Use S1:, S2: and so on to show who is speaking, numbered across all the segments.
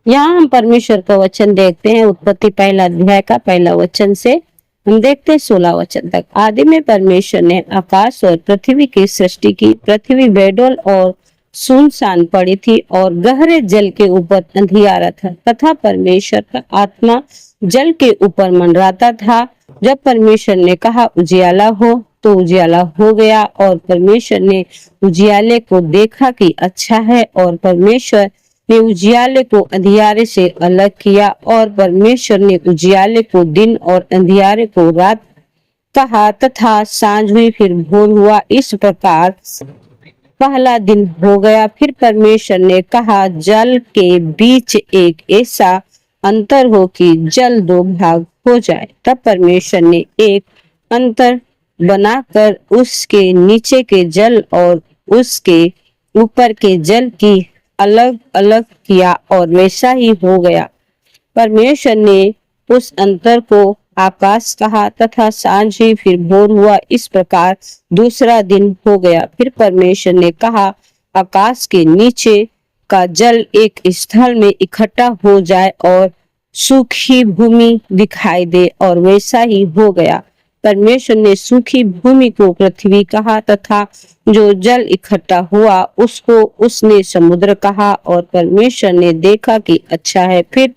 S1: यहाँ हम परमेश्वर का वचन देखते हैं। उत्पत्ति पहला अध्याय का पहला वचन से हम देखते हैं 16 वचन तक। आदि में परमेश्वर ने आकाश और पृथ्वी की सृष्टि की। पृथ्वी बेडौल और सुनसान पड़ी थी और गहरे जल के ऊपर अंधियारा था, तथा परमेश्वर का आत्मा जल के ऊपर मंडराता था। जब परमेश्वर ने कहा उजियाला हो, तो उजियाला हो गया। और परमेश्वर ने उजियाले को देखा कि अच्छा है, और परमेश्वर ने उजियाले को अंधियारे से अलग किया। और परमेश्वर ने उजियाले को दिन और अंधियारे को रात कहा, तथा सांझ हुई फिर भोर हुआ। इस प्रकार पहला दिन हो गया। फिर परमेश्वर ने कहा, जल के बीच एक ऐसा अंतर हो कि जल दो भाग हो जाए। तब परमेश्वर ने एक अंतर बनाकर उसके नीचे के जल और उसके ऊपर के जल की अलग अलग किया, और वैसा ही हो गया। परमेश्वर ने उस अंतर को आकाश कहा, तथा सांझ हुई फिर भोर हुआ। इस प्रकार दूसरा दिन हो गया। फिर परमेश्वर ने कहा, आकाश के नीचे का जल एक स्थल में इकट्ठा हो जाए और सूखी भूमि दिखाई दे, और वैसा ही हो गया। परमेश्वर ने सूखी भूमि को पृथ्वी कहा, तथा जो जल इकट्ठा हुआ उसको उसने समुद्र कहा। और परमेश्वर ने देखा कि अच्छा है। फिर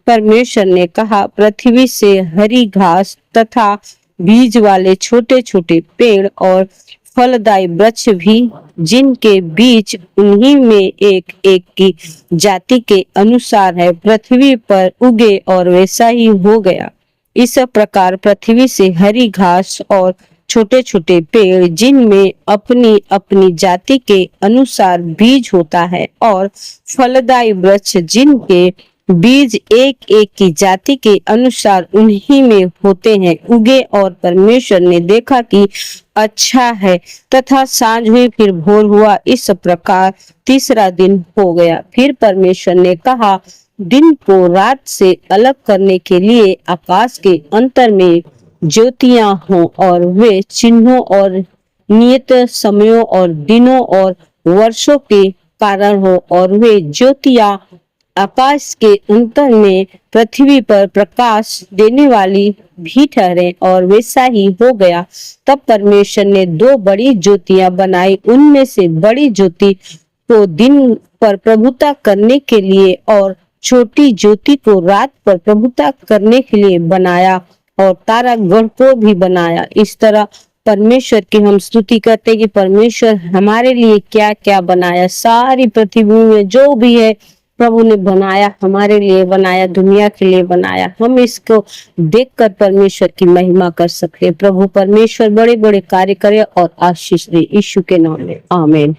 S1: परमेश्वर ने कहा, पृथ्वी से हरी घास तथा बीज वाले छोटे छोटे पेड़ और फलदायी वृक्ष भी, जिनके बीज उन्हीं में एक एक की जाति के अनुसार है, पृथ्वी पर उगे, और वैसा ही हो गया। इस प्रकार पृथ्वी से हरी घास और छोटे छोटे पेड़, जिनमें अपनी अपनी जाति के अनुसार बीज होता है, और फलदायी वृक्ष, जिनके बीज एक एक की जाति के अनुसार उन्हीं में होते हैं, उगे। और परमेश्वर ने देखा कि अच्छा है, तथा सांझ हुई फिर भोर हुआ। इस प्रकार तीसरा दिन हो गया। फिर परमेश्वर ने कहा, दिन को रात से अलग करने के लिए आकाश के अंतर में ज्योतियां हों, और वे चिन्हों और नियत समयों और दिनों और वर्षों के कारण हो। और वे ज्योतियां आकाश के अंतर में पृथ्वी पर प्रकाश देने वाली भी ठहरे, और वैसा ही हो गया। तब परमेश्वर ने दो बड़ी ज्योतियां बनाई। उनमें से बड़ी ज्योति को दिन पर प्रभुता करने के लिए, और छोटी ज्योति को रात पर प्रभुता करने के लिए बनाया, और तारागण को भी बनाया। इस तरह परमेश्वर की हम स्तुति करते कि परमेश्वर हमारे लिए क्या क्या बनाया। सारी पृथ्वी में जो भी है प्रभु ने बनाया, हमारे लिए बनाया, दुनिया के लिए बनाया। हम इसको देखकर परमेश्वर की महिमा कर सकते हैं। प्रभु परमेश्वर बड़े बड़े कार्य करे और आशीष दे, यीशु के नाम में आमीन।